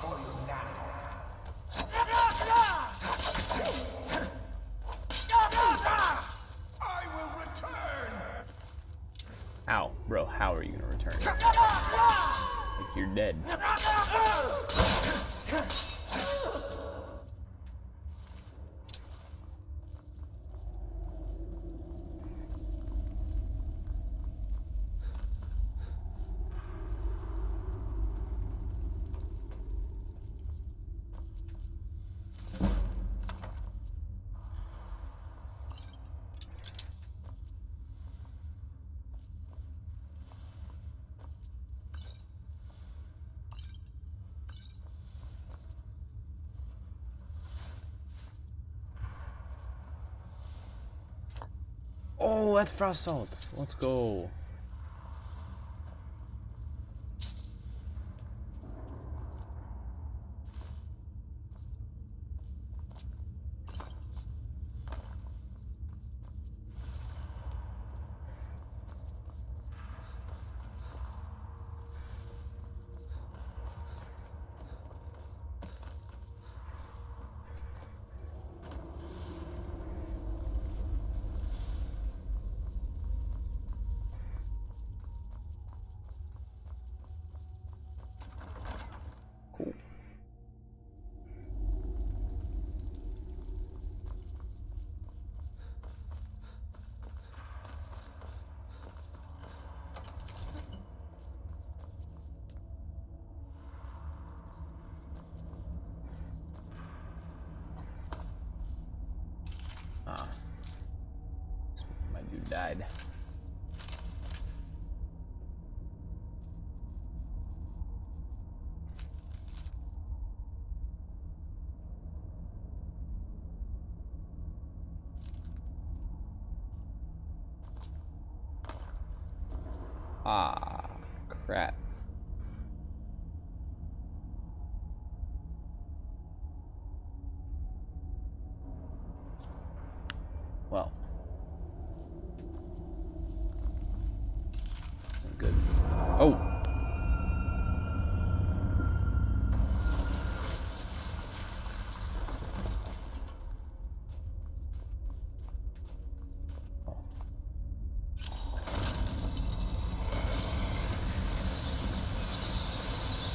for you now. I will return. How? Bro, how are you gonna return? Like you're dead. Oh, that's frost salts. Let's go. Cool. Ah. My dude died. Ah, crap. Well. Isn't good. Oh!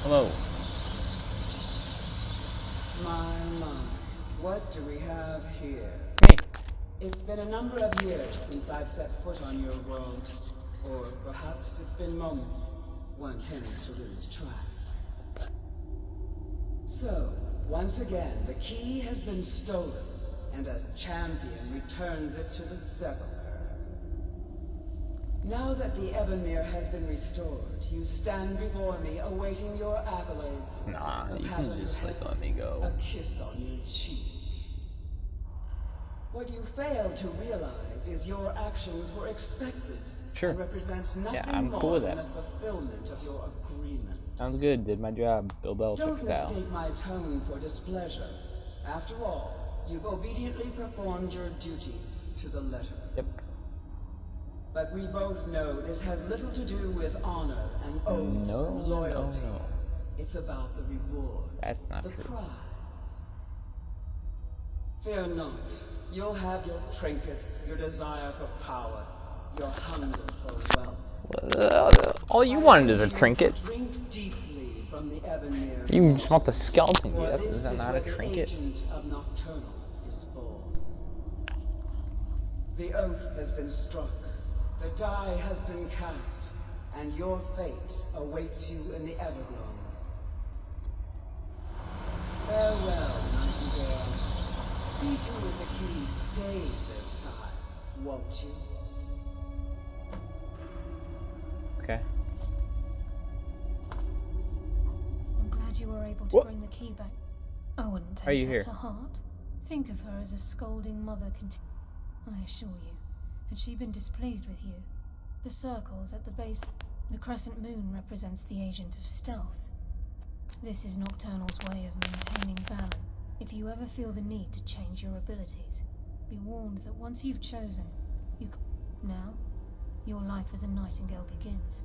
Hello. My, what do we have here? Hey. It's been a number of years since I've set foot on your world. Or perhaps it's been moments. One tends to lose track. So, once again, the key has been stolen, and a champion returns it to the sepulchre. Now that the Ebonmere has been restored, you stand before me awaiting your accolades. Nah, A you pat can on just your like head, let me go. a kiss on your cheek. What you fail to realize is your actions were expected. Sure. And represent nothing Yeah, I'm more cool with than that. the fulfillment of your agreement. Sounds good. Did my job. Bill Belichick Don't style. mistake my tone for displeasure. After all, you've obediently performed your duties to the letter. Yep. But we both know this has little to do with honor and oaths and loyalty. No. It's about the reward. That's not the true. prize. Fear not. You'll have your trinkets, your desire for power, your hunger for wealth. All you wanted is a trinket. Drink deeply from the Ebonmere. You just want the skeleton. For Yeah, this is that is not a where the trinket? agent of Nocturnal is born. The oath has been struck. The die has been cast, and your fate awaits you in the Everglow. Farewell, Nightingale. See to it the key stays this time, won't you? Okay. I'm glad you were able to What? bring the key back. I wouldn't Are you take that here? to heart. Think of her as a scolding mother. I assure you, had she been displeased with you, the circles at the base, the crescent moon represents the agent of stealth. This is Nocturnal's way of maintaining balance. If you ever feel the need to change your abilities, be warned that once you've chosen, now, your life as a nightingale begins.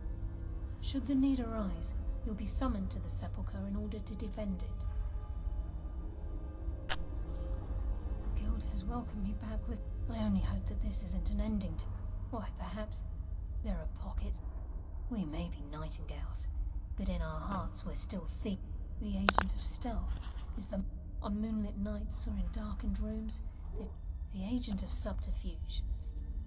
Should the need arise, you'll be summoned to the sepulchre in order to defend it. The guild has welcomed me back with... I only hope that this isn't an ending to... Why, perhaps there are pockets. We may be nightingales, but in our hearts we're still thieves. The agent of stealth is the... On moonlit nights or in darkened rooms, the agent of subterfuge.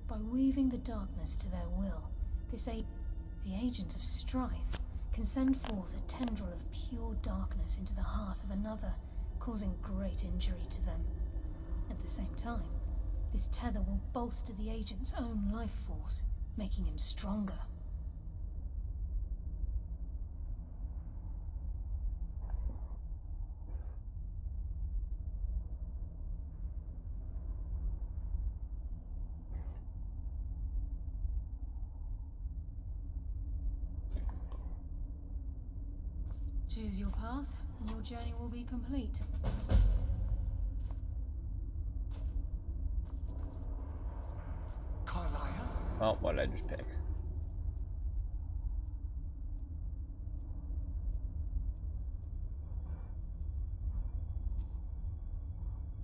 By weaving the darkness to their will, the agent of strife can send forth a tendril of pure darkness into the heart of another, causing great injury to them. At the same time, this tether will bolster the agent's own life force, making him stronger. Choose your path, and your journey will be complete. Carlisle? Oh, what did I just pick?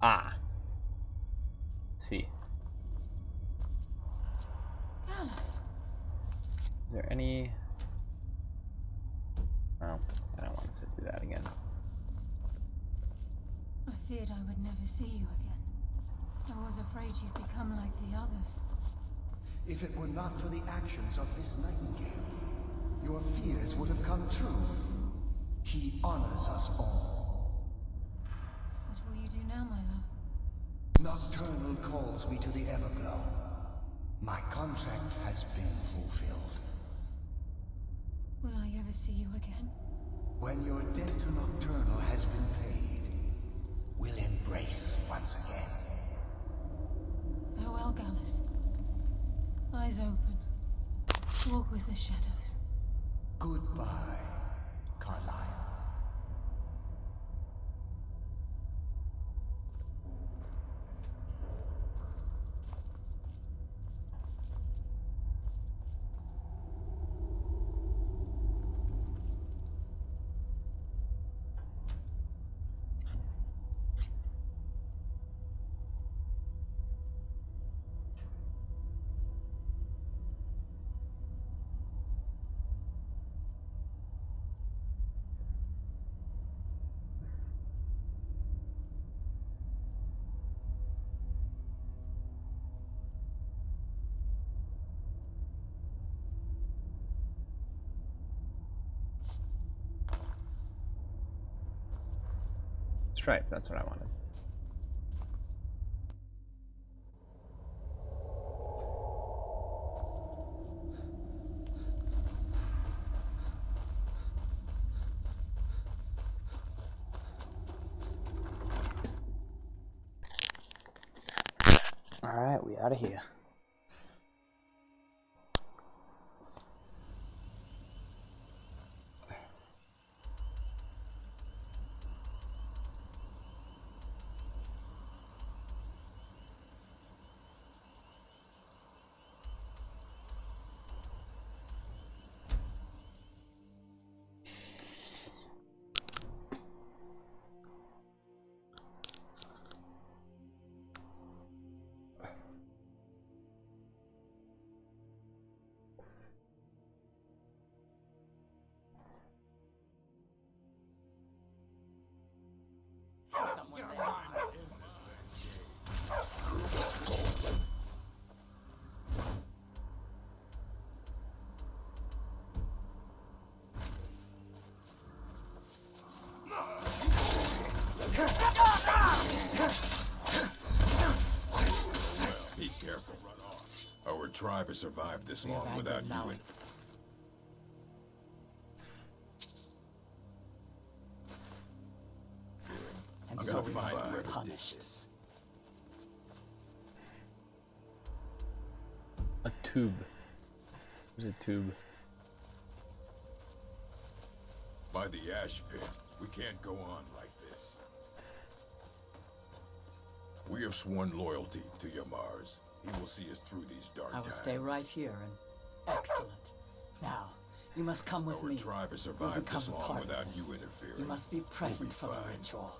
Ah. See. Gallus! Is there any... Oh, I don't want to sit through that again. I feared I would never see you again. I was afraid you'd become like the others. If it were not for the actions of this nightingale, your fears would have come true. He honors us all. What will you do now, my love? Nocturnal calls me to the Everglow. My contract has been fulfilled. Will I ever see you again? When your debt to Nocturnal has been paid, we'll embrace once again. Farewell, Gallus. Eyes open. Walk with the shadows. Goodbye, Carlisle. Stripe, that's what I wanted. Alright, we out of here. Be careful, run off. Our tribe has survived this long without you. And I'm so gonna we find must be whoever did punished. this. A tube. There's a tube. By the ash pit, we can't go on like this. We have sworn loyalty to Yamars. He will see us through these dark I will times. stay right here and... Excellent. Now, You must come with Our me. tribe has We'll survived become this a long part of without this. you interfering. You must be present for the fine. ritual.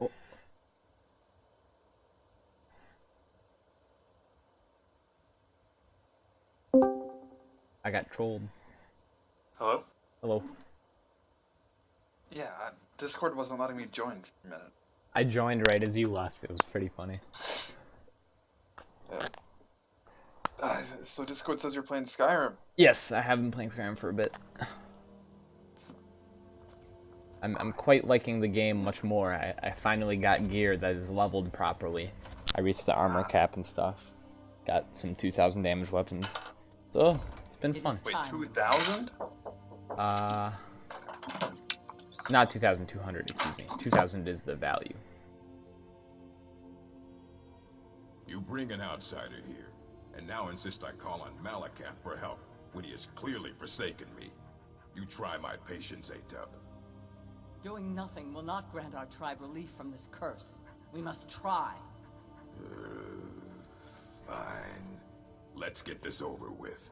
Oh, I got trolled. Hello? Hello. Yeah, Discord wasn't letting me join for a minute. I joined right as you left. It was pretty funny. Yeah. So Discord says you're playing Skyrim. Yes, I have been playing Skyrim for a bit. I'm quite liking the game much more. I finally got gear that is leveled properly. I reached the armor cap and stuff. Got some 2,000 damage weapons. So, it's been fun. Wait, 2,000? Not 2,200, excuse me. 2,000 is the value. You bring an outsider here, and now insist I call on Malakath for help when he has clearly forsaken me. You try my patience, Atub. Doing nothing will not grant our tribe relief from this curse. We must try. Fine. Let's get this over with.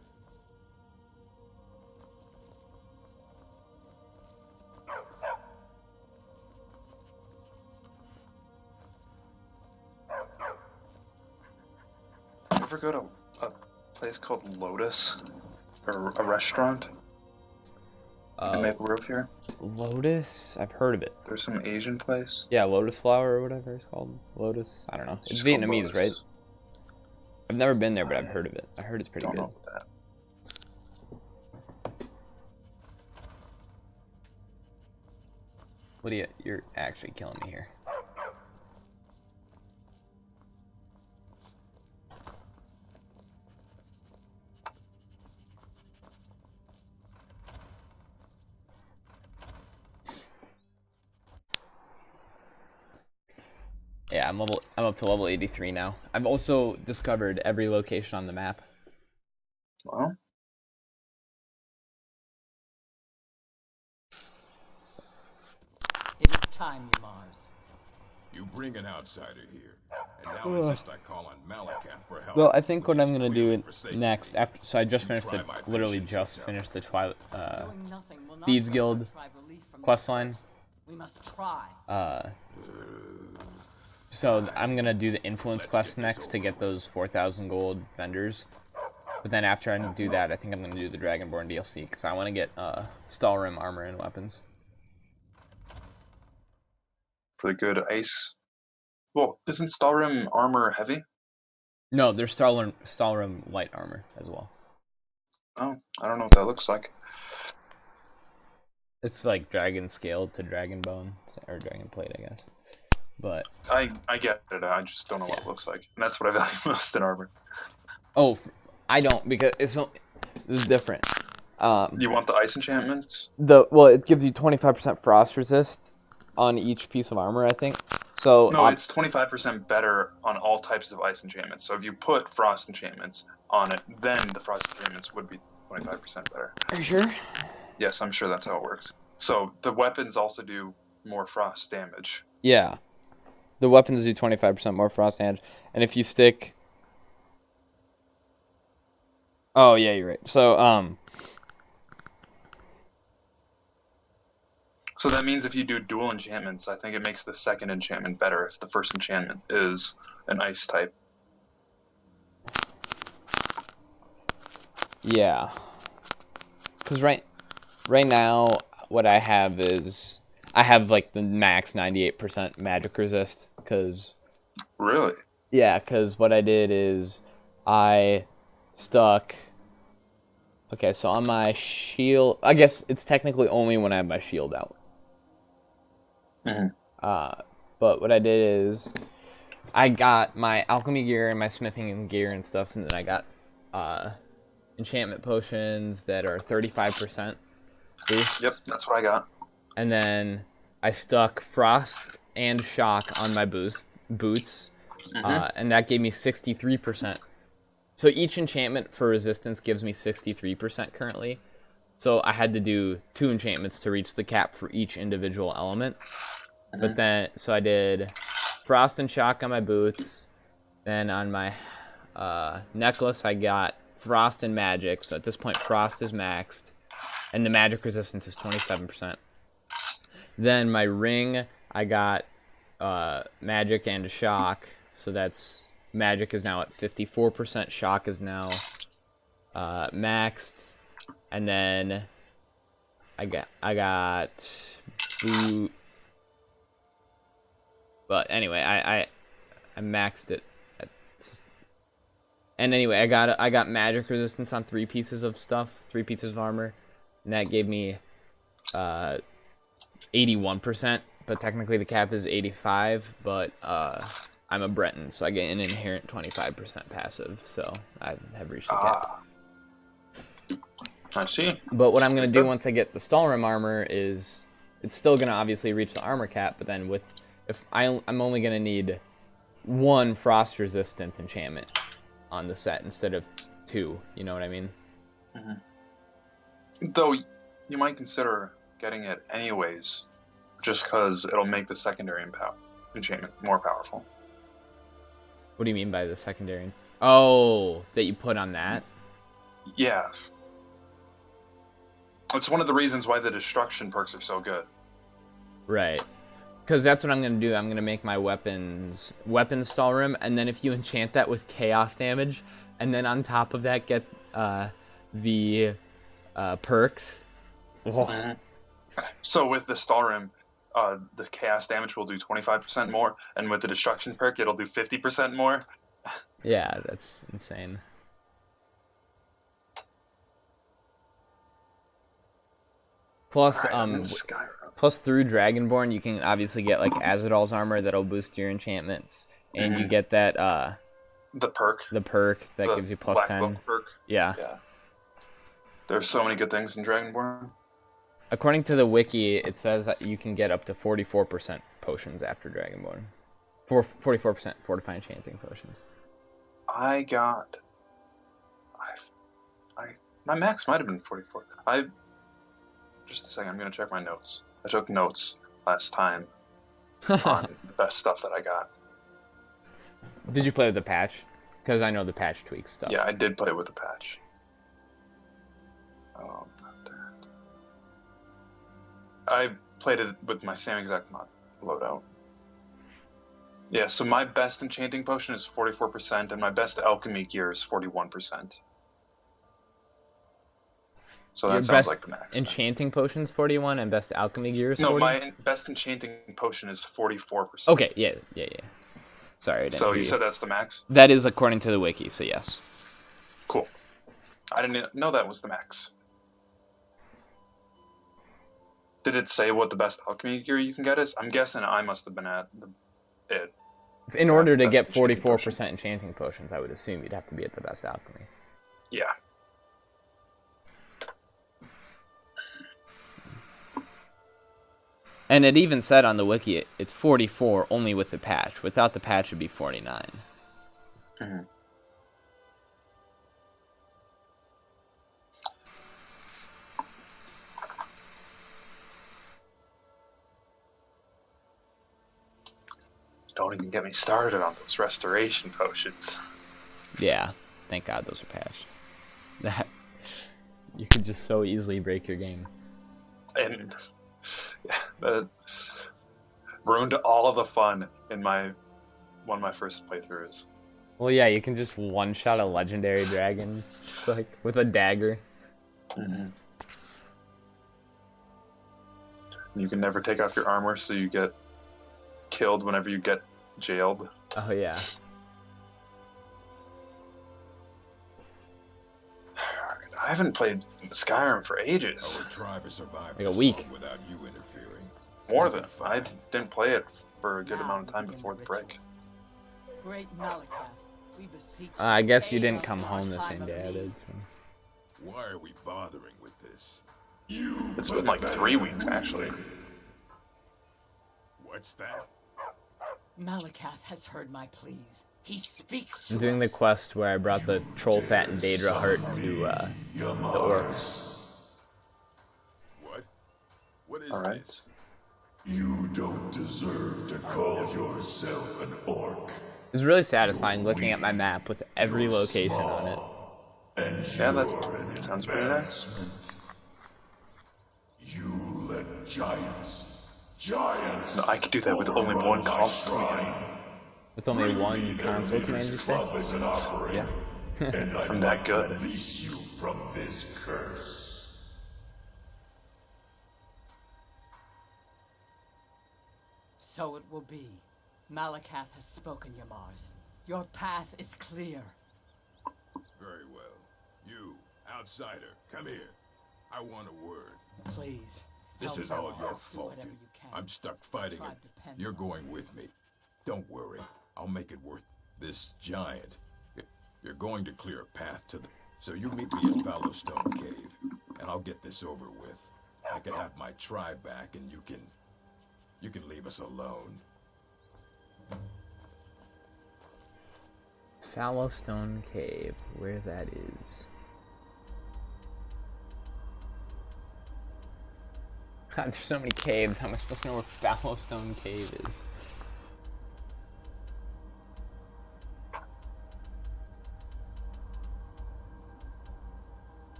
You ever go to a place called Lotus? Or a restaurant? In Maple Grove here? Lotus? I've heard of it. There's some Asian place. Yeah, lotus flower or whatever it's called. Lotus? I don't know. It's just called Vietnamese, Lotus. right? I've never been there, but I've heard of it. I heard it's pretty Don't good. know that. What do you... You're actually killing me here. Yeah, I'm up to level 83 now. I've also discovered every location on the map. Well, It is time, you Mars. You bring an outsider here, and now insist I call on Malakath for help. Well, I think when what he I'm has gonna clearly do forsaken next, me. so I just You finished try it, my literally patience, just Atub. finished the Twilight, Doing nothing will not Thieves grant Guild our tribe relief from this quest line. curse. We must try. So I'm gonna do the influence Let's quest get this next to over get with. those 4,000 gold vendors. But then after I do that, I think I'm gonna do the Dragonborn DLC because I want to get Stalrim armor and weapons. for the good ice. Well, isn't Stalrim armor heavy? No, there's Stalrim light armor as well. Oh, I don't know what that looks like. It's like dragon scale to dragon bone or dragon plate, I guess. But I get it. I just don't know what it looks like. And that's what I value most in armor. oh, I don't because this is different. You want the ice enchantments? Well, it gives you 25% frost resist on each piece of armor, I think. So No, it's 25% better on all types of ice enchantments. So if you put frost enchantments on it, then the frost enchantments would be 25% better. Are you sure? Yes, I'm sure that's how it works. So the weapons also do more frost damage. Yeah. The weapons do 25% more frost damage. And if you stick... Oh, yeah, you're right. So, So that means if you do dual enchantments, I think it makes the second enchantment better if the first enchantment is an ice type. yeah. Because right now, what I have is... I have, like, the max 98% magic resist. Because... Really? Yeah, because what I did is I stuck Okay, so on my shield, I guess it's technically only when I have my shield out. Mm-hmm. But what I did is I got my alchemy gear and my smithing gear and stuff, and then I got enchantment potions that are 35% boost. Yep, that's what I got. And then I stuck frost and shock on my boots, and that gave me 63%. So each enchantment for resistance gives me 63% currently. So I had to do 2 enchantments to reach the cap for each individual element. But then, so I did frost and shock on my boots. Then on my necklace, I got frost and magic. So at this point, frost is maxed, and the magic resistance is 27%. Then my ring, I got magic and shock. So that's magic is now at 54%. Shock is now maxed, and then I got boot. But anyway, I maxed it. And anyway, I got magic resistance on 3 pieces of stuff, 3 pieces of armor, and that gave me 81%. But technically the cap is 85. But I'm a Breton, so I get an inherent 25% passive. So I have reached the cap. I see. But what I'm gonna do once I get the Stalrim armor is it's still gonna obviously reach the armor cap, but then I'm only gonna need 1 frost resistance enchantment on the set instead of 2. You know what I mean? Though you might consider getting it anyways, just because it'll make the secondary enchantment more powerful. What do you mean by the secondary? Oh, that you put on that? Yeah. It's one of the reasons why the destruction perks are so good. Right. Because that's what I'm going to do. I'm going to make my weapons Stalrim, and then if you enchant that with chaos damage, and then on top of that get the perks. Oh. So with the Stalrim, the chaos damage will do 25% more, and with the destruction perk, it'll do 50% more. Yeah, that's insane. Plus, plus through Dragonborn, you can obviously get like Azadal's armor that'll boost your enchantments, and you get that the perk that gives you plus 10. Perk. Yeah. There's so many good things in Dragonborn. According to the wiki, it says that you can get up to 44% potions after Dragonborn. 44% fortify enchanting potions. My max might have been 44. Just a second, I'm gonna check my notes. I took notes last time on the best stuff that I got. Did you play with the patch? Because I know the patch tweaks stuff. Yeah, I did play with the patch. Oh, not that. I played it with my same exact mod loadout. Yeah, so my best enchanting potion is 44%, and my best alchemy gear is 41%. So that sounds like the max. Enchanting potion's 41 and best alchemy gear is 40? No, my best enchanting potion is 44%. Okay, yeah. Sorry, I didn't So hear you said that's the max? That is according to the wiki, so yes. Cool. I didn't know that was the max. Did it say what the best alchemy gear you can get is? I'm guessing I must have been at it. In order to get 44% enchanting potions, I would assume you'd have to be at the best alchemy. Yeah. And it even said on the wiki it's 44 only with the patch. Without the patch, it'd be 49. Mm-hmm. Don't even get me started on those restoration potions. Yeah, thank God those are patched. That you could just so easily break your game. And yeah, that ruined all of the fun in one of my first playthroughs. Well, yeah, you can just one-shot a legendary dragon, just like with a dagger. Mm-hmm. You can never take off your armor, so you get killed whenever you get jailed. Oh yeah. I haven't played Skyrim for ages. Our tribe has survived Like a this week. long without you interfering. More We'll than. be I fine. didn't play it for a good Now amount of time begin before the the break. Great Malakath, we beseech I guess you aid didn't us come in our home the time same of day I need. did. So. Why are we bothering with this? It's been like 3 weeks, actually. What's that? Malakath has heard my pleas. He speaks to I'm doing the us. quest where I brought the troll fat and Daedra heart to the orcs. What? What is All right. this? You don't deserve to call yourself an orc. It's really satisfying looking at my map with every location on it. And Yeah, you're an that sounds pretty nice. embarrassment. You let giants. No, I could do that with only overrun one my console. shrine. With only Bring me one their console leader's command, you say? club as an offering, Yeah. and I'd I'm that like good. to release you from this curse. So it will be. Malakath has spoken, Yamars. Your path is clear. Very well. You, outsider, come here. I want a word. Please. This help is all Yamars. your Do fault. whatever you can. I'm stuck fighting Tribe it. depends You're on going with me. Don't worry. I'll make it worth this giant. You're going to clear a path to the... So you meet me at Fallowstone Cave, and I'll get this over with. I can have my tribe back, and you can leave us alone. Fallowstone Cave, where that is. God, there's so many caves. How am I supposed to know where Fallowstone Cave is?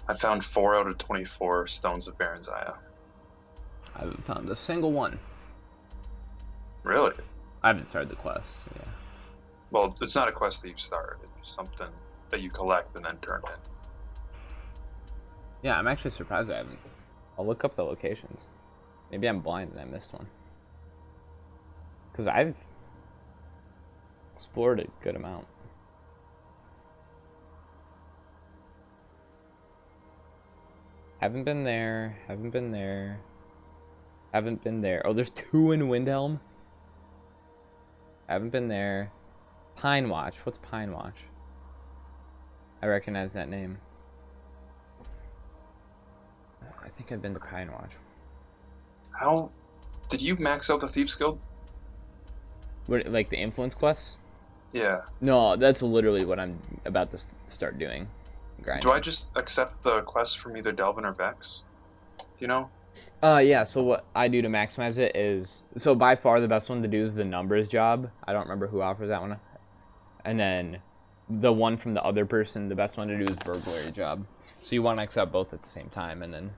I found 4 out of 24 Stones of Baranzaya. I haven't found a single one. Really? I haven't started the quest, so yeah. Well, it's not a quest that you start. It's something that you collect and then turn in. Yeah, I'm actually surprised I haven't. I'll look up the locations. Maybe I'm blind and I missed one. Because I've explored a good amount. Haven't been there, haven't been there, haven't been there. Oh, there's 2 in Windhelm? Haven't been there. Pine Watch, what's Pine Watch? I recognize that name. I think I've been to Pine Watch. How did you max out the Thieves Guild? What, like the influence quests? Yeah. No, that's literally what I'm about to start doing. Grinding. Do I just accept the quest from either Delvin or Vex? Do you know? Yeah, so what I do to maximize it is... So by far the best one to do is the numbers job. I don't remember who offers that one. And then the one from the other person, the best one to do is burglary job. So you want to accept both at the same time and then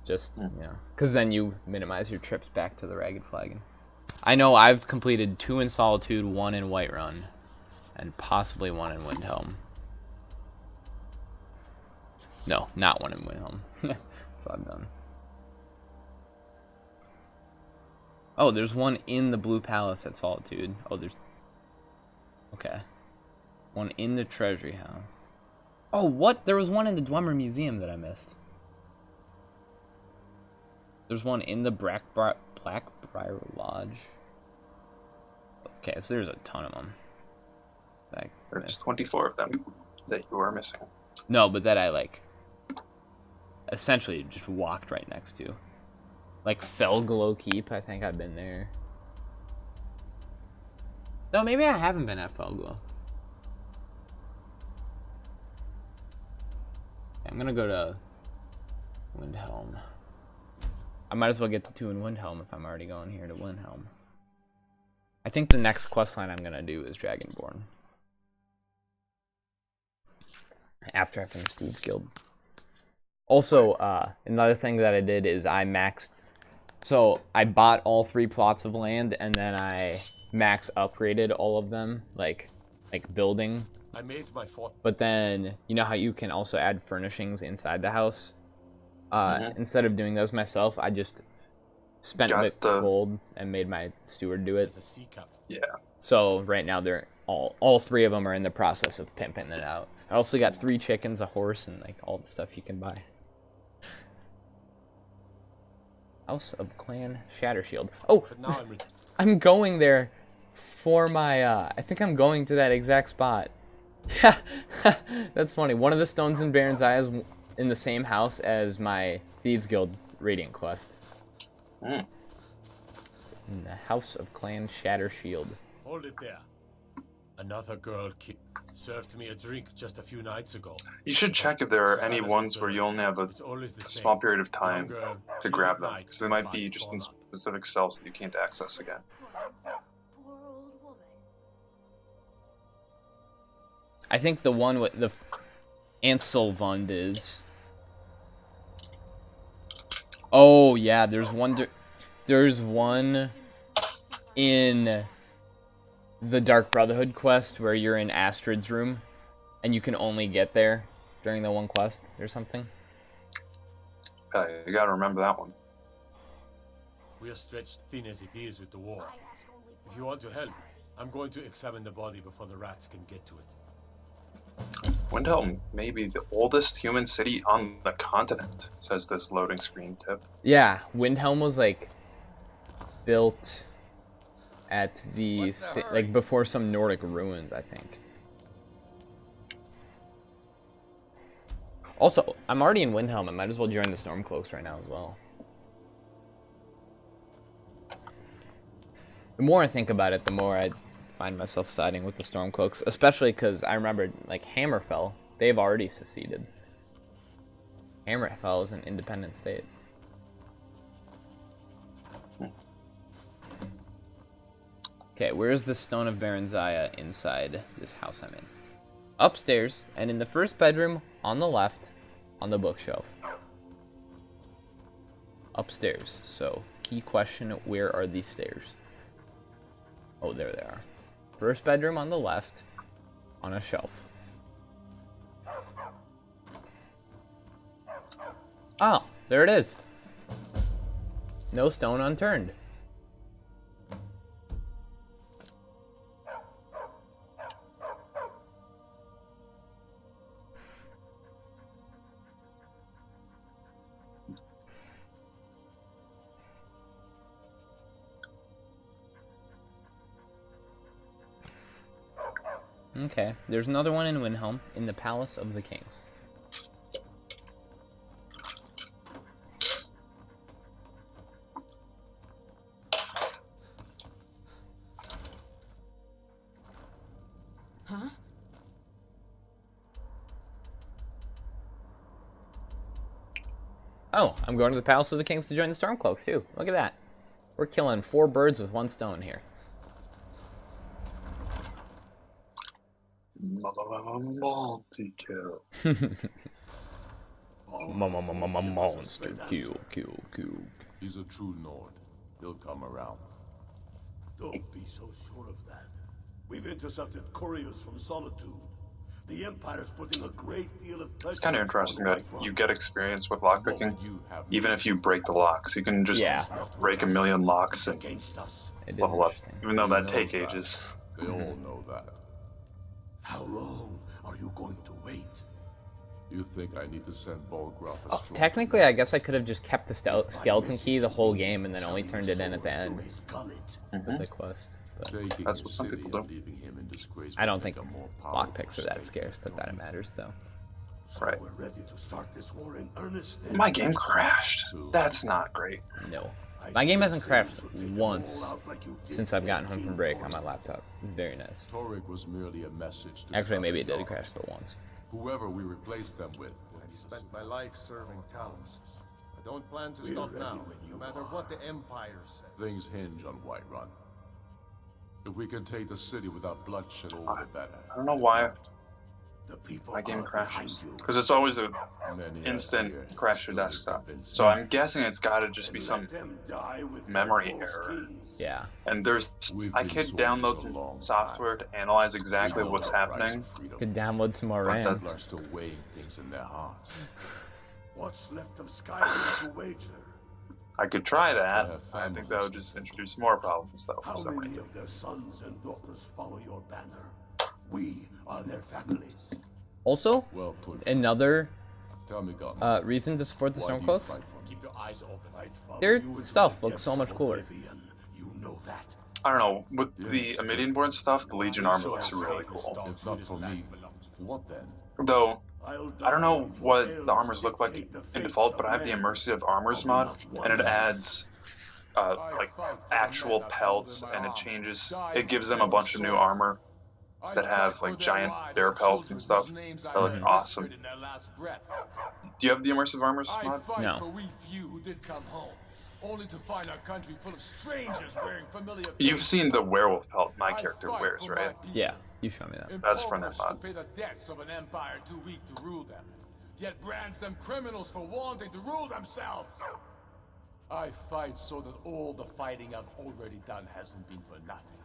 just, you know... Because then you minimize your trips back to the Ragged Flagon. I know I've completed 2 in Solitude, 1 in Whiterun, and possibly 1 in Windhelm. No, not 1 in Windhelm. That's what I've done. Oh, there's one in the Blue Palace at Solitude. Oh, there's... Okay. One in the Treasury House. Oh, what? There was one in the Dwemer Museum that I missed. There's one in the Blackbriar Lodge. Okay, so there's a ton of them. There's 24 of them that you are missing. No, but that I, like, essentially just walked right next to. Like Felglow Keep, I think I've been there. No, maybe I haven't been at Felglow. I'm gonna go to Windhelm. I might as well get the 2 in Windhelm if I'm already going here to Windhelm. I think the next questline I'm gonna do is Dragonborn. After I finish Thieves Guild. Also, another thing that I did is I maxed... So, I bought all 3 plots of land, and then I max upgraded all of them, like building. I made my fort. But then, you know how you can also add furnishings inside the house? Instead of doing those myself, I just spent Got the gold and made my steward do it. It's a sea cup. Yeah. So, right now they're all 3 of them are in the process of pimping it out. I also got 3 chickens, a horse, and like all the stuff you can buy. House of Clan Shattershield. Oh, I'm going there for my, I think I'm going to that exact spot. Yeah, that's funny. One of the stones in Baron's Eye is in the same house as my Thieves Guild Radiant quest. In the House of Clan Shattershield. Hold it there. Another girl served me a drink just a few nights ago. You should check if there are any ones where you only have a small period of time to grab them, because they might be just in specific cells that you can't access again. I think the one with the Anselvund is. Oh yeah, there's one. There's one in the Dark Brotherhood quest where you're in Astrid's room, and you can only get there during the one quest or something. You gotta remember that one. We are stretched thin as it is with the war. If you want to help, I'm going to examine the body before the rats can get to it. Windhelm may be the oldest human city on the continent, says this loading screen tip. Yeah, Windhelm was like built at the like before some Nordic ruins, I think. Also, I'm already in Windhelm. I might as well join the Stormcloaks right now as well. The more I think about it, the more I find myself siding with the Stormcloaks, especially because I remember, like, Hammerfell, they've already seceded. Hammerfell is an independent state. Okay, where's the Stone of Baranziah inside this house I'm in? Upstairs, and in the first bedroom, on the left, on the bookshelf. Upstairs, so key question, where are these stairs? Oh, there they are. First bedroom on the left, on a shelf. Oh, there it is. No stone unturned. Okay, there's another one in Windhelm, in the Palace of the Kings. Huh? Oh, I'm going to the Palace of the Kings to join the Stormcloaks too. Look at that. We're killing 4 birds with 1 stone here. Multi-kill. Monster kill. He's a true Nord. He'll come around. Don't be so sure of that. We've intercepted couriers from Solitude. The Empire's putting a great deal of pressure. It's kind of interesting that you get experience with lockpicking, even if you break the locks. You can just break a million locks and level up, even though that take ages. They all know that. How long are you going to wait? You think I need to send Bolgraf a Oh, technically, I guess I could have just kept the skeleton key the whole game and then only turned it in at the end of the quest. But that's what some people do. I don't think lockpicks are that scarce that it matters, though. Right. We're ready to start this war in earnest. My game crashed. That's not great. No. My game hasn't crashed once since I've gotten home from break on my laptop. It's very nice. Torek was merely a message to Actually, maybe it did crash, but once. whoever we replace them with. I've spent my life serving Talos. I don't plan to stop now, no matter what the Empire says. Things hinge on Whiterun. If we can take the city without bloodshed, all the better. I don't know why The people my game are behind crashes. you. Because it's always a Many instant as crash to still desktop. convinced So I'm guessing it's got to just be Let some them die with their memory false error. kings. Yeah. And there's We've I been could soldiers download a some long software time. to analyze We exactly know what's the price happening. of freedom. Could download some more But RAM. People are still weighing things in their hearts. What's left of Skyrim to wager? I could try that. have I think families that would to just think introduce more problems, though, How for some many reason. of their sons and daughters follow your banner? We are their families. Also, Well put. another Tell me, God. reason to support the Why do you Stormcloaks. fight for me? Keep your eyes open. I'd follow Their you into stuff the looks so depths much of cooler. Oblivion. You know that. I don't know. With Yeah, the it's Amidian-born stuff, the Legion armor Sure looks his really fate will cool. start If not who for this me, land belongs to. what then? Though, I'll I don't know die before what the elves armors look like dictate the in fates default, of but I have the man. immersive armors I'll be mod, not one and it of us. adds like actual pelts, and it changes. It gives them a bunch of new armor that have like giant bear pelts and stuff. That look awesome. Do you have the immersive armors mod? No. For we few who did come home, only to find our country full of strangers wearing familiar You've faces. seen the werewolf pelt my I character fight wears, for right? my people, Yeah, you showed me that. That's from that impoverished to mod. pay the debts of an empire too weak to rule them, yet brands them criminals for wanting to rule themselves. I fight so that all the fighting I've already done hasn't been for nothing.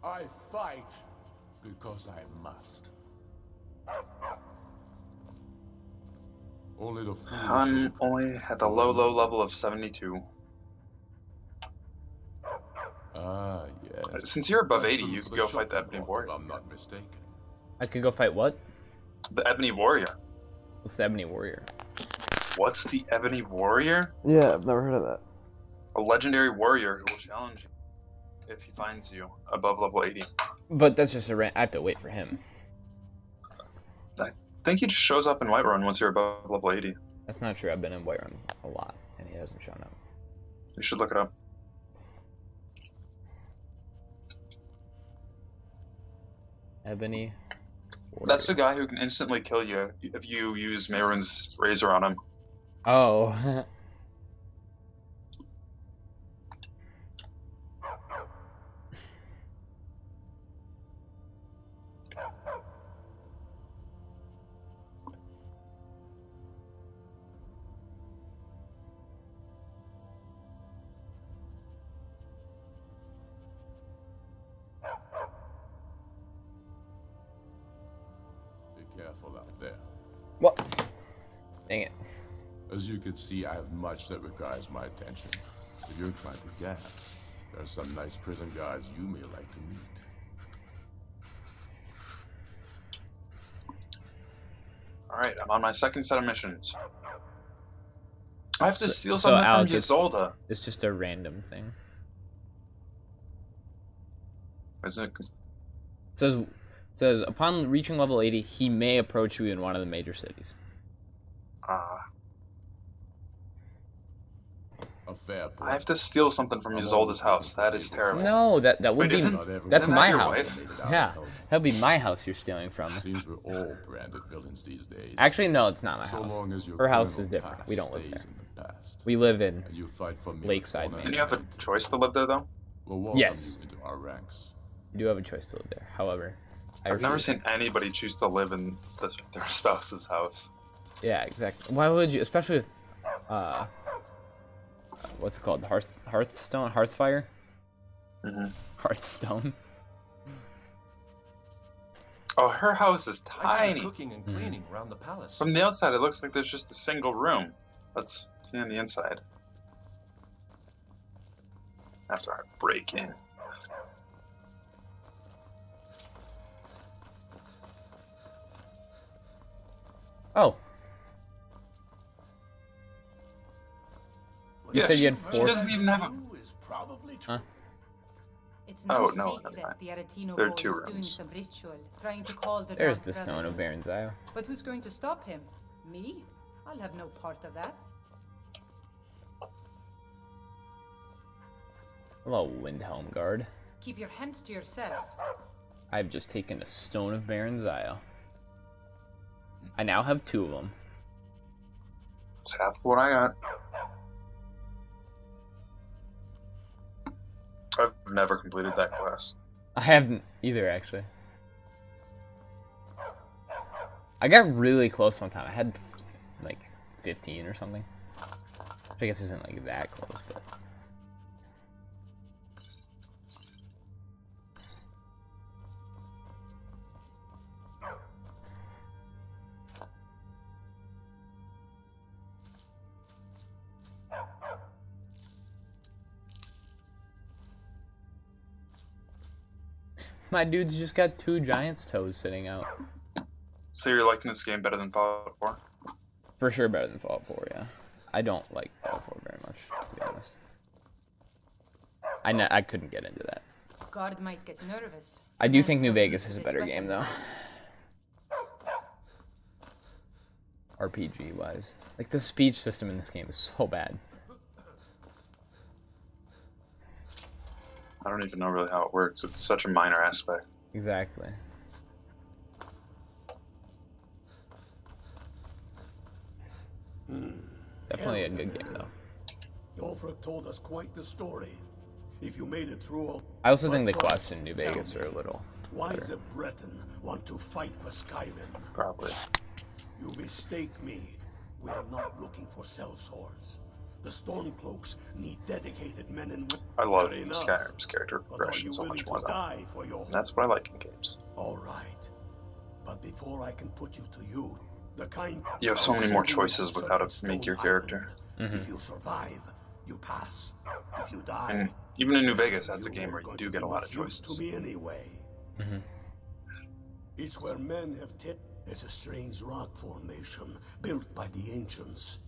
I fight because I must. Only the foolish. I'm only at the low level of 72. Ah, yes. Since you're above 80, Custom you for could the go fight the chopping Ebony block, if Warrior. I'm not mistaken. I could go fight what? The Ebony Warrior. What's the Ebony Warrior? What's the Ebony Warrior? Yeah, I've never heard of that. A legendary warrior who will challenge you if he finds you above level 80. But that's just I have to wait for him. I think he just shows up in Whiterun once you're above level 80. That's not true. I've been in Whiterun a lot, and he hasn't shown up. You should look it up. Ebony Warrior. That's the guy who can instantly kill you if you use Mehrunes' razor on him. Oh. Be careful out there. What? Dang it. As you can see, I have much that requires my attention. If you're trying to gas, there are some nice prison guards you may like to meet. Alright, I'm on my second set of missions. I have to steal so something from Alec, it's- Ysolda. It's just a random thing. Isn't it? It says upon reaching level 80, he may approach you in one of the major cities. A fair point. I have to steal something from Ysolda's house. That is terrible. No, that would Wait, be. isn't- That's isn't that my your house. wife? Yeah, that'd be my house you're stealing from. Seems we're all branded villains these days. Actually, no, it's not my so house. long as your Her house criminal is different. past We don't live stays there. in the past, We live in. and you fight for me with Lakeside, honor man. Didn't you have a and choice to live there, though? We'll welcome Yes. you into our ranks. You do have a choice to live there. However, I've never refuse. seen anybody choose to live in their spouse's house. Yeah, exactly. Why would you? Especially with, what's it called? Hearthstone, Hearthfire, Hearthstone. Oh, her house is I do tiny. cooking and cleaning around the palace. From the outside, it looks like there's just a single room. Let's see on the inside. After I break in. Oh, you Yeah, said you had she 4. doesn't even have a. Is probably true. Huh? It's Oh, no no, secret never mind. the Aretino There are boy 2 is doing rooms. some ritual, trying to call the There's Dark the stone of Brotherhood. Baron Zio. But who's going to stop him? Me? I'll have no part of that. Hello, Windhelm Guard. Keep your hands to yourself. I've just taken a stone of Baron Zio. I now have 2 of them. It's half what I got. I've never completed that quest. I haven't either, actually. I got really close one time. I had like 15 or something. Which I guess isn't like that close, but. My dude's just got 2 giant's toes sitting out. So you're liking this game better than Fallout 4? For sure better than Fallout 4, yeah. I don't like Fallout 4 very much, to be honest. I couldn't get into that. Guard might get nervous. I do think New Vegas is a better game, though. RPG-wise. Like, the speech system in this game is so bad. I don't even know really how it works. It's such a minor aspect. Exactly. Definitely a good game, though. Ulfric told us quite the story. If you made it through... I also think the quests in New Vegas are a little Why better. does a Breton want to fight for Skyrim? Probably. You mistake me. We are not looking for sellswords. The Stormcloaks need dedicated men and women. I love Skyrim's character But are progression you so willing much to more, though. die for your And that's what I like in games. All right. But before I can put you to use, the kind... You have so many more choices with how to make your character. If you survive, you pass. If you die... And even in New Vegas, that's a game where you do get a lot of To choices. me anyway. It's where men have There's a strange rock formation built by the ancients.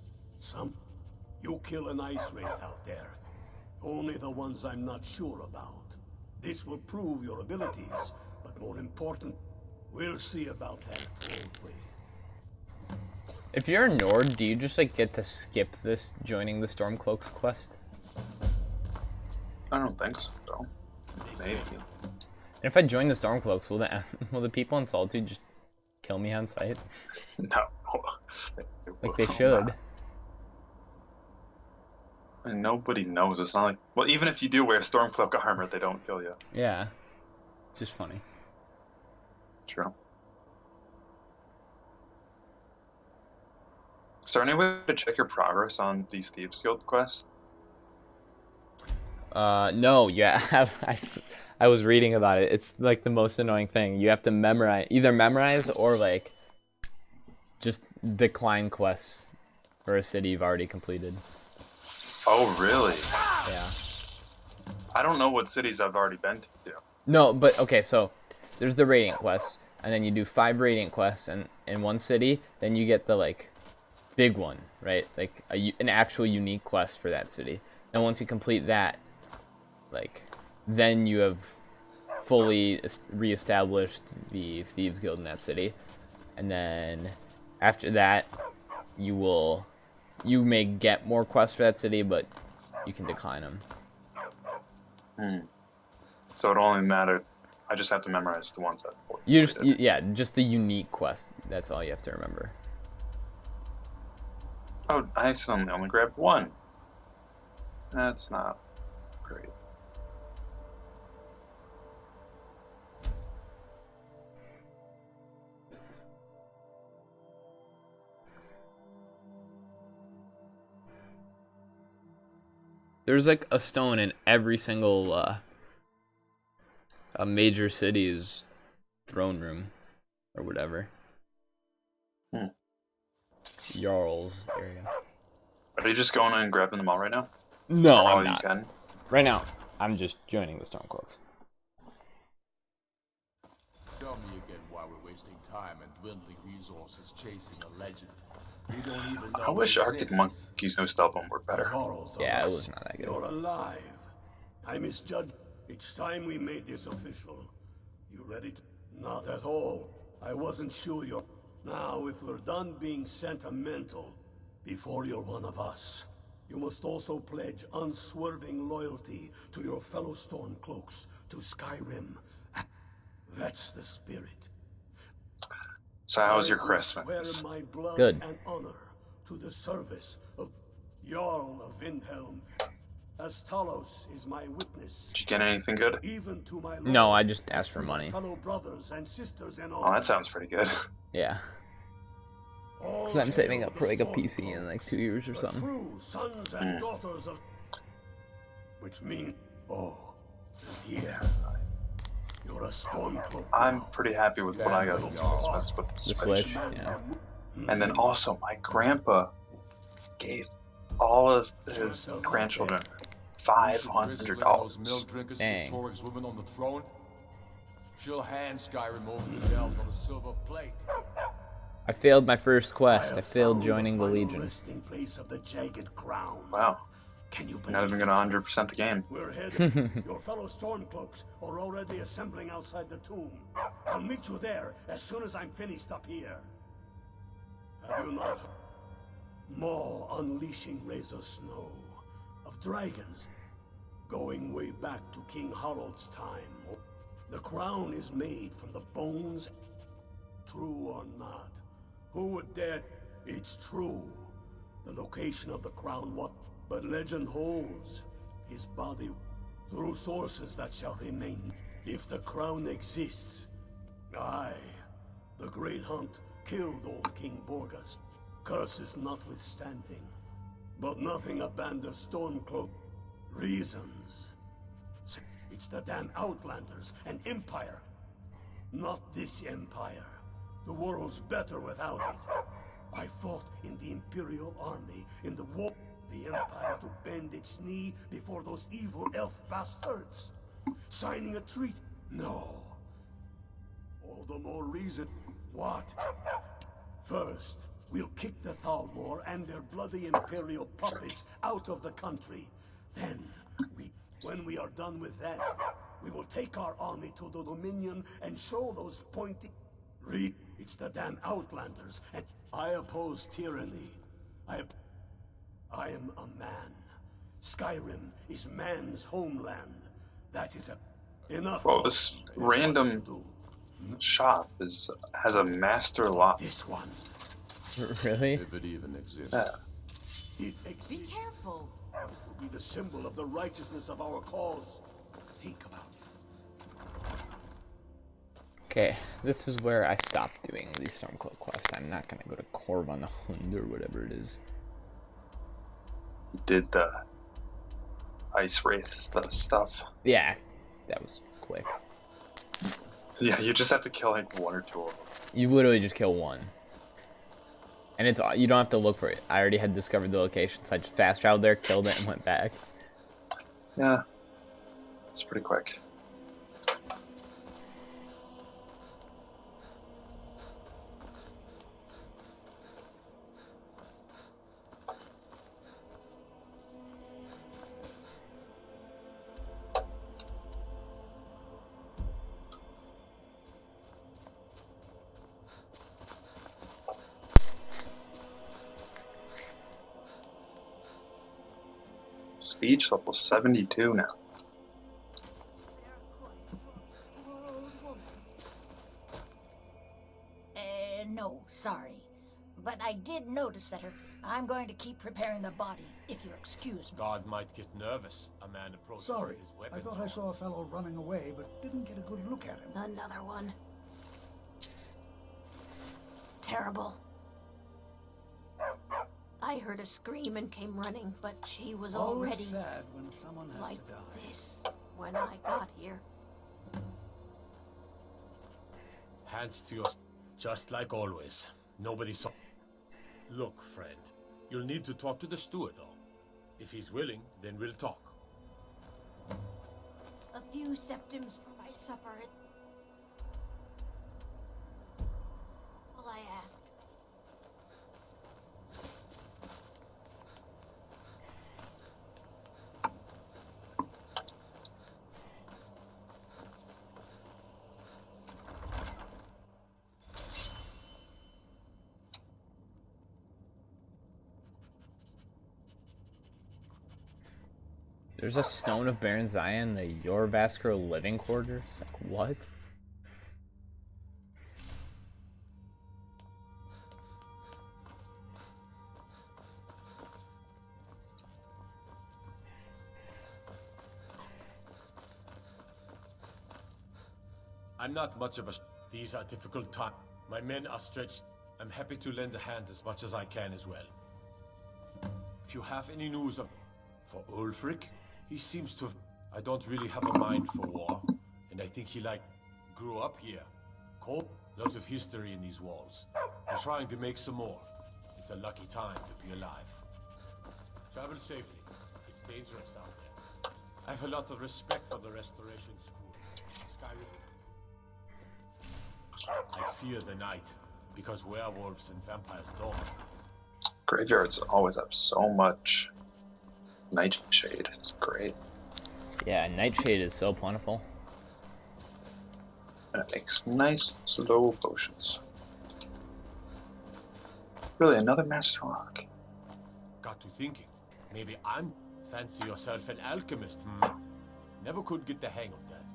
You kill an ice wraith out there. Only the ones I'm not sure about. This will prove your abilities, but more important, we'll see about that, won't we? If you're a Nord, do you just like get to skip this joining the Stormcloaks quest? I don't think so. Maybe. And if I join the Stormcloaks, will the people in Solitude just kill me on sight? No. Like they should. And nobody knows. It's not like... Well, even if you do wear Stormcloak armor, they don't kill you. Yeah. It's just funny. True. Is there any way to check your progress on these Thieves Guild quests? No, yeah, I was reading about it. It's like the most annoying thing. You have to either memorize or like just decline quests for a city you've already completed. Oh, really? Yeah. I don't know what cities I've already been to. No, but okay, so there's the Radiant quests, and then you do 5 Radiant quests in one city, then you get the like big one, right? Like an actual unique quest for that city. And once you complete that, like, then you have fully reestablished the Thieves Guild in that city. And then after that, you may get more quests for that city, but you can decline them. So it only mattered. I just have to memorize the ones that. Yeah, just the unique quest. That's all you have to remember. Oh, I accidentally only grabbed one. That's not great. There's like a stone in every single a major city's throne room or whatever. Jarl's area. Are you just going in and grabbing them all right now? No, all I'm not. You can? Right now, I'm just joining the Stormcloaks. Tell me again why we're wasting time and dwindling resources chasing a legend. We don't even know I wish it Arctic exists. Monkeys No Stealth one were better. Yeah, it was not that good. You're alive. I misjudged. It's time we made this official. You ready to? Not at all. I wasn't sure you're... Now, if we're done being sentimental, before you're one of us, you must also pledge unswerving loyalty to your fellow Stormcloaks, to Skyrim. That's the spirit. So how's your I Christmas? swear my blood Good. and honor to the service of Jarl of Windhelm, as Talos is my witness. Did you get anything good? Even to my No, Lord, I just as asked for to my money. fellow brothers and sisters in Oh, that sounds pretty good. Yeah. Because I'm saving up for like a PC in like 2 years or something. True sons and daughters of... Which means... Oh, yeah. You're a Stormcloak. I'm pretty happy with what I got this Christmas with the The Switch. Switch, yeah. And then also, my grandpa gave all of his grandchildren Those milk $500. drinkers Dang. Torix women on the throne. She'll hand Skyrim over to the elves on a silver plate. I failed my first quest. I failed joining the Legion. Resting place of the jagged crown. Wow. Can you Not even gonna 100% the game. We're headed. Your fellow Stormcloaks are already assembling outside the tomb. I'll meet you there as soon as I'm finished up here. Have you not? More unleashing razor snow of dragons, going way back to King Harald's time. The crown is made from the bones. True or not? Who would dare? It's true. The location of the crown, what? But legend holds his body through sources that shall remain. If the crown exists, I, the Great Hunt, killed old King Borgas. Curses notwithstanding. But nothing a band of Stormcloak reasons. It's the damn Outlanders and Empire. Not this Empire. The world's better without it. I fought in the Imperial Army in the war. The Empire to bend its knee before those evil elf bastards. Signing a treaty? No. All the more reason. What? First, we'll kick the Thalmor and their bloody Imperial puppets out of the country. Then, when we are done with that, we will take our army to the Dominion and show those pointy... It's the damn Outlanders, and I oppose tyranny. I am a man. Skyrim is man's homeland. That is enough. Well, this random shop has a master lock. This one. Really? If it even exists. Yeah. It exists. Be careful. It will be the symbol of the righteousness of our cause. Think about it. Okay, this is where I stopped doing these Stormcloak quests. I'm not gonna go to Korvan Hund or whatever it is. Did the Ice Wraith stuff. Yeah, that was quick. Yeah, you just have to kill like one or two of them. You literally just kill one. And it's you don't have to look for it. I already had discovered the location, so I just fast traveled there, killed it, and went back. Yeah, it's pretty quick. Speech level 72 now. No, sorry. But I did notice that I'm going to keep preparing the body, if you'll excuse me. God might get nervous. A man approaches Sorry, with his weapon I thought I drawn. saw a fellow running away, but didn't get a good look at him. Another one. Terrible. I heard a scream and came running, but she was Always already sad when someone has like to die. this when I got here. Hands to your... Just like always. Nobody saw... Look, friend. You'll need to talk to the steward, though. If he's willing, then we'll talk. A few septims for my supper. Will I ask? There's a Stone of Baron Zion, the Yorvaskro living quarters? Like, what? I'm not much of a... These are difficult times. My men are stretched. I'm happy to lend a hand as much as I can as well. If you have any news of... For Ulfric, he seems to have... I don't really have a mind for war. And I think he, grew up here. Cold. Lots of history in these walls. They're trying to make some more. It's a lucky time to be alive. Travel safely. It's dangerous out there. I have a lot of respect for the Restoration School. Skyrim. I fear the night, because werewolves and vampires don't. Graveyards always have so much nightshade. It's great. Yeah, Nightshade is so plentiful. And it makes nice, slow potions. Really, another Master Rock. Got to thinking. Maybe I'm... Fancy yourself an alchemist, Never could get the hang of that.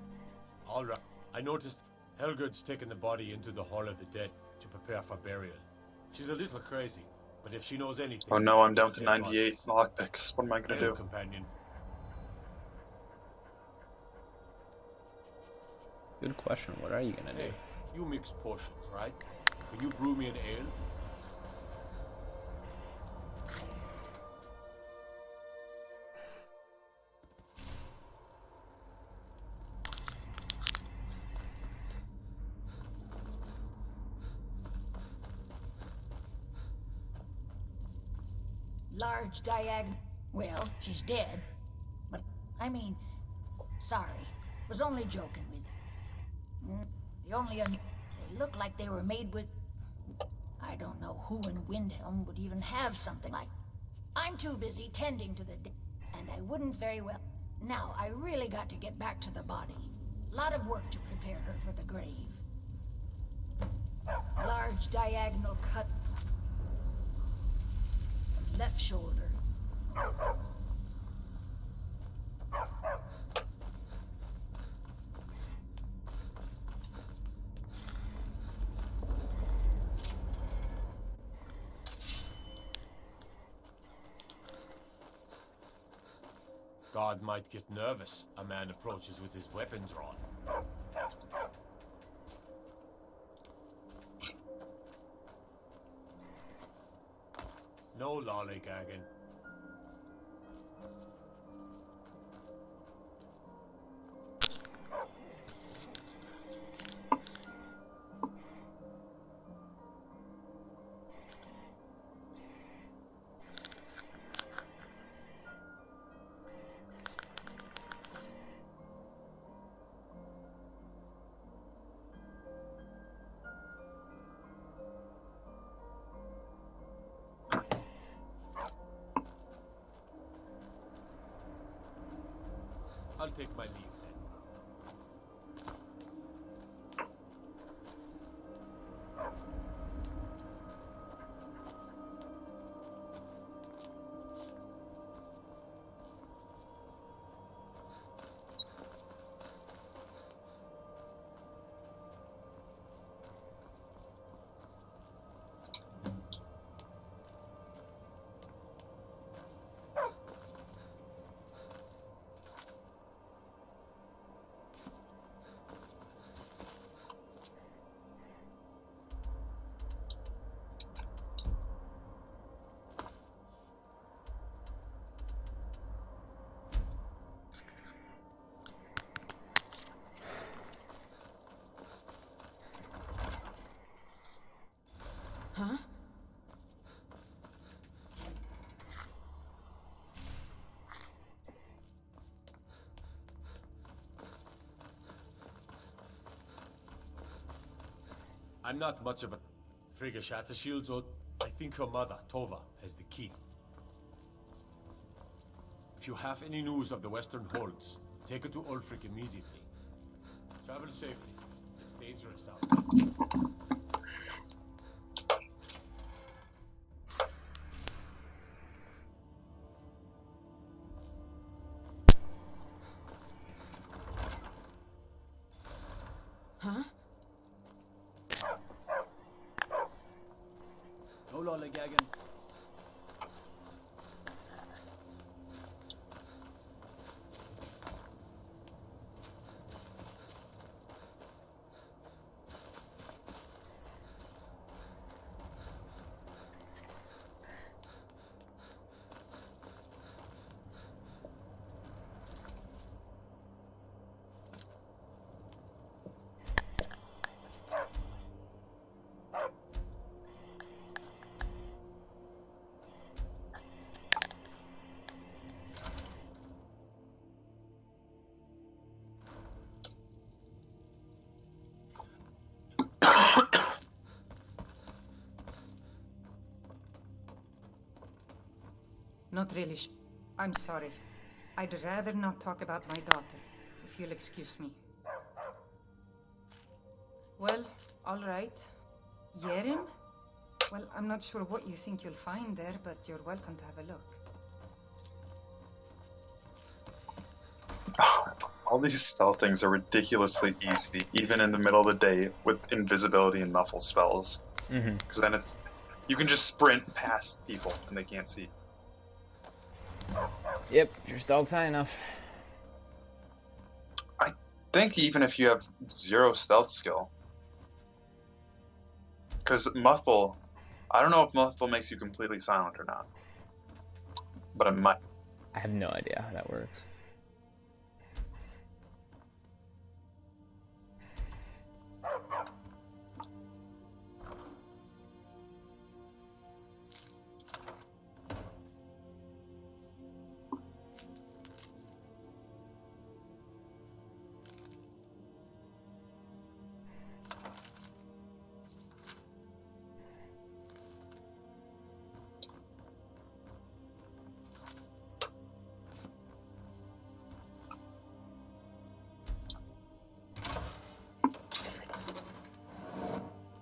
Alright, I noticed Helgerd's taken the body into the Hall of the Dead to prepare for burial. She's a little crazy, but if she knows anything... Oh no, I'm down to 98 lockpicks. What am I gonna do? Companion. Good question. What are you gonna do? Hey, you mix potions, right? Can you brew me an ale? Large diagonal. Well, she's dead. But, I mean, sorry. Was only joking with you. The only they look like they were made with... I don't know who in Windhelm would even have something like... I'm too busy tending to the dead, and I wouldn't very well... Now, I really got to get back to the body. Lot of work to prepare her for the grave. Large diagonal cut. Left shoulder. God might get nervous. A man approaches with his weapon drawn. No lollygagging. I'll take my leave then. Huh? I'm not much of a Frigga Shattershield, so I think her mother, Tova, has the key. If you have any news of the Western Holds, take it to Ulfric immediately. Travel safely. It's dangerous out there. Huh? No lollygagging. Not really. I'm sorry. I'd rather not talk about my daughter, if you'll excuse me. Well, all right. Yerim? Well, I'm not sure what you think you'll find there, but you're welcome to have a look. All these stealth things are ridiculously easy, even in the middle of the day with invisibility and muffle spells. Because then you can just sprint past people and they can't see. Yep, you're stealth high enough. I think even if you have 0 stealth skill. Because muffle, I don't know if muffle makes you completely silent or not. But it might. I have no idea how that works.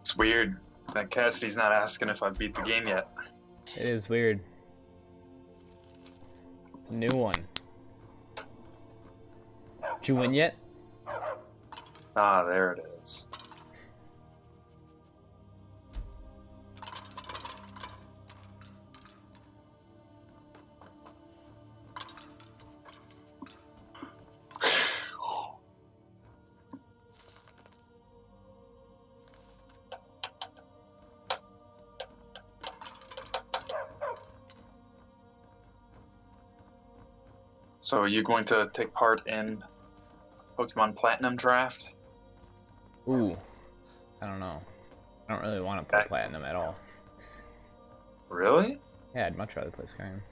It's weird that Cassidy's not asking if I beat the game yet. It is weird. It's a new one. Did you win yet? Ah, there it is. So are you going to take part in Pokemon Platinum draft? Ooh. I don't know. I don't really want to play Platinum at all. Really? Yeah, I'd much rather play Skyrim.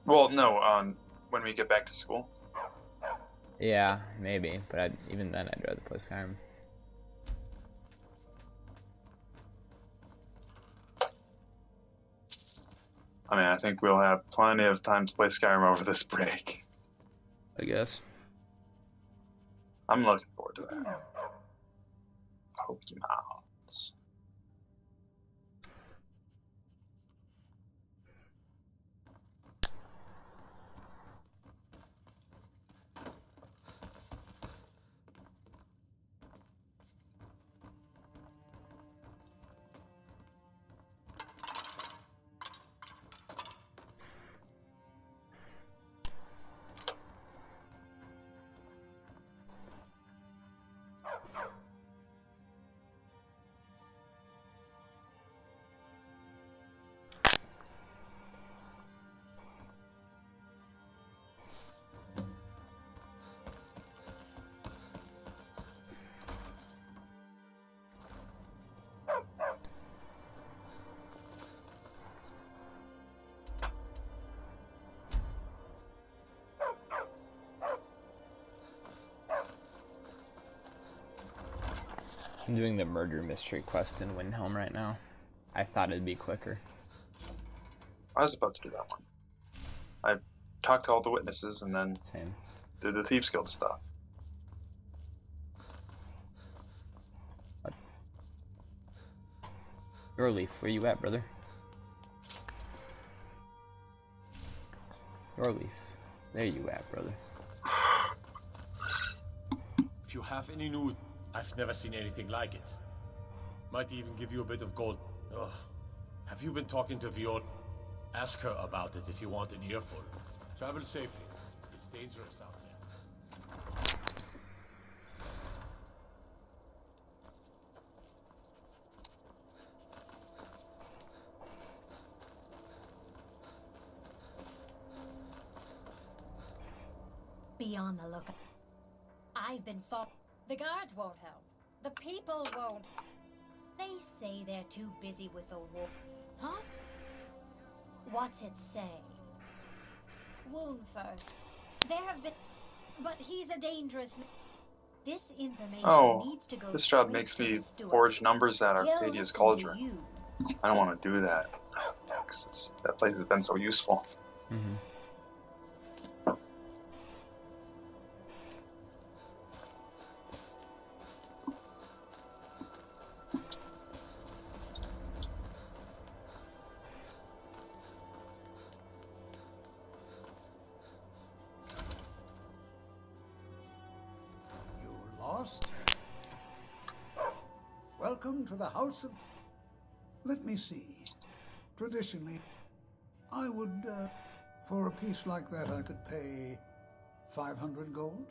Well, no, when we get back to school. Yeah, maybe. But even then, I'd rather play Skyrim. I mean, I think we'll have plenty of time to play Skyrim over this break. I guess. I'm looking forward to that. Pokemons. I'm doing the murder mystery quest in Windhelm right now. I thought it'd be quicker. I was about to do that one. I talked to all the witnesses and then did the Thieves Guild stuff. What? Yorleaf, where you at, brother? Yorleaf, there you at, brother. If you have any news, I've never seen anything like it. Might even give you a bit of gold. Ugh. Have you been talking to Viola? Ask her about it if you want an earful. Travel safely. It's dangerous out there. Be on the lookout. I've been fought. The guards won't help. The people won't. They say they're too busy with the war. Huh? What's it say? Woundfur. There have been... But he's a dangerous... This information needs to go this job makes me forge numbers at Arcadia's Cauldron. I don't want to do that. because that place has been so useful. Mm-hmm. Lost? Welcome to the House of... Let me see. Traditionally, I would, for a piece like that, I could pay 500 gold.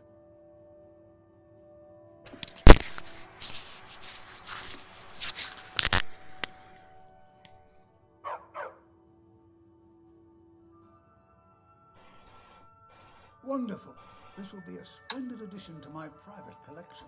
Wonderful. This will be a splendid addition to my private collection.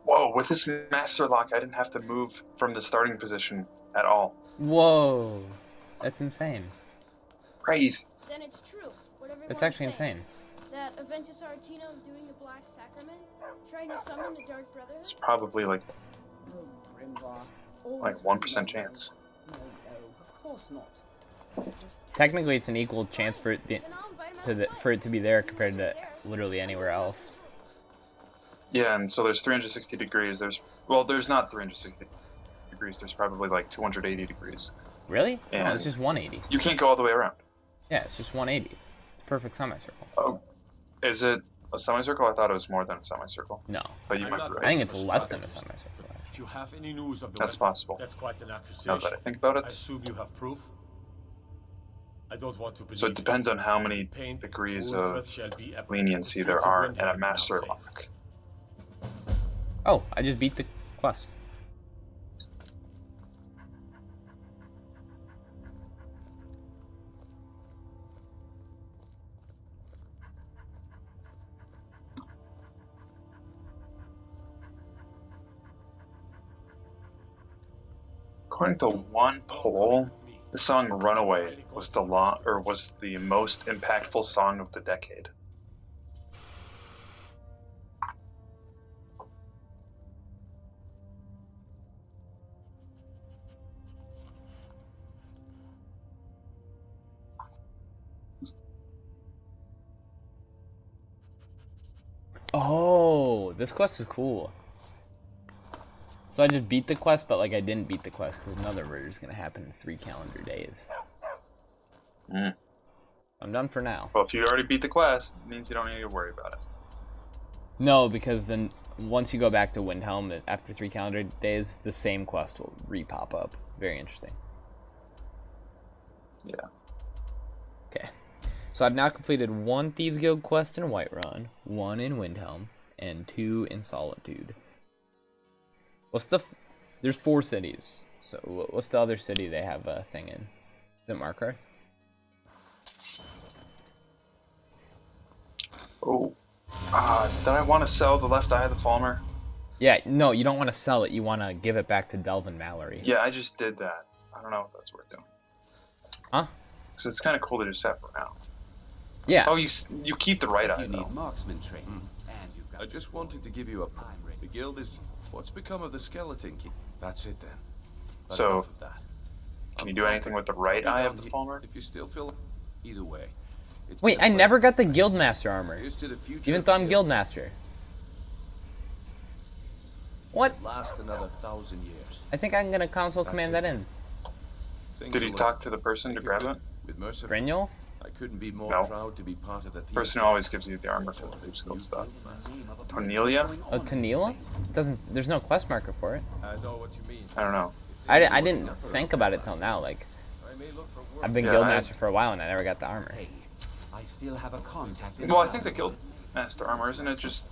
Whoa, with this master lock, I didn't have to move from the starting position at all. Whoa, that's insane. Crazy. Then it's true. Whatever That's actually insane. That Aventus Aretino is doing the Black Sacrament, trying to summon the Dark Brotherhood. It's probably like Oh, 1% chance. No, of course not. Technically, it's an equal chance for it to be there compared to literally anywhere else. Yeah, and so there's 360 degrees. There's not 360 degrees. There's probably like 280 degrees. Really? And No, it's just 180. You can't go all the way around. Yeah, it's just 180. It's a perfect semicircle. Oh, is it a semicircle? I thought it was more than a semicircle. No. But you might be right. I think it's less than a semicircle. If you have any news of the That's weapon, possible. That's quite an accusation. Now that I think about it. I assume you have proof. I don't want to believe. So it depends on how many degrees of leniency there are in a master lock. Oh, I just beat the quest. According to one poll, the song "Runaway" was the most impactful song of the decade. Oh, this quest is cool. So I just beat the quest, but like I didn't beat the quest because another murder is gonna happen in 3 calendar days. I'm done for now. Well, if you already beat the quest, it means you don't need to worry about it. No, because then once you go back to Windhelm after 3 calendar days, the same quest will re-pop up. Very interesting. Yeah. Okay. So I've now completed 1 Thieves Guild quest in Whiterun, 1 in Windhelm, and 2 in Solitude. There's 4 cities. So what's the other city they have a thing in? Is it Markar? Oh. Did I want to sell the left eye of the Falmer? Yeah, no, you don't want to sell it. You want to give it back to Delvin Mallory. Yeah, I just did that. I don't know if that's worth doing. Huh? So it's kind of cool to just have for now. Yeah. Oh, you keep the right eye, You though. need marksman training, and you've got... I just wanted to give you a... The guild is... What's become of the skeleton key? That's it, then. But So, enough of that. can you do anything with the right eye of the Falmer? If you still feel... Either way. It's Wait, been a I pleasure. never got the Guildmaster armor. Here's to the future Even of though the I'm guild. Guildmaster. What? Last another 1,000 years. I think I'm gonna console command that in. Things Did you will- talk to the person to grab it? With Mercer, Breniel? I couldn't be more No. proud to be part of the Thieves Person who always gives you the armor for the Thieves Guild stuff. Cornelia? Oh, Tanila? There's no quest marker for it. I know what you mean. I don't know. I didn't think about it till now. Like, I've been Yeah, Guildmaster for a while and I never got the armor. I still have a contact. Well, I think the Guild Master armor, isn't it just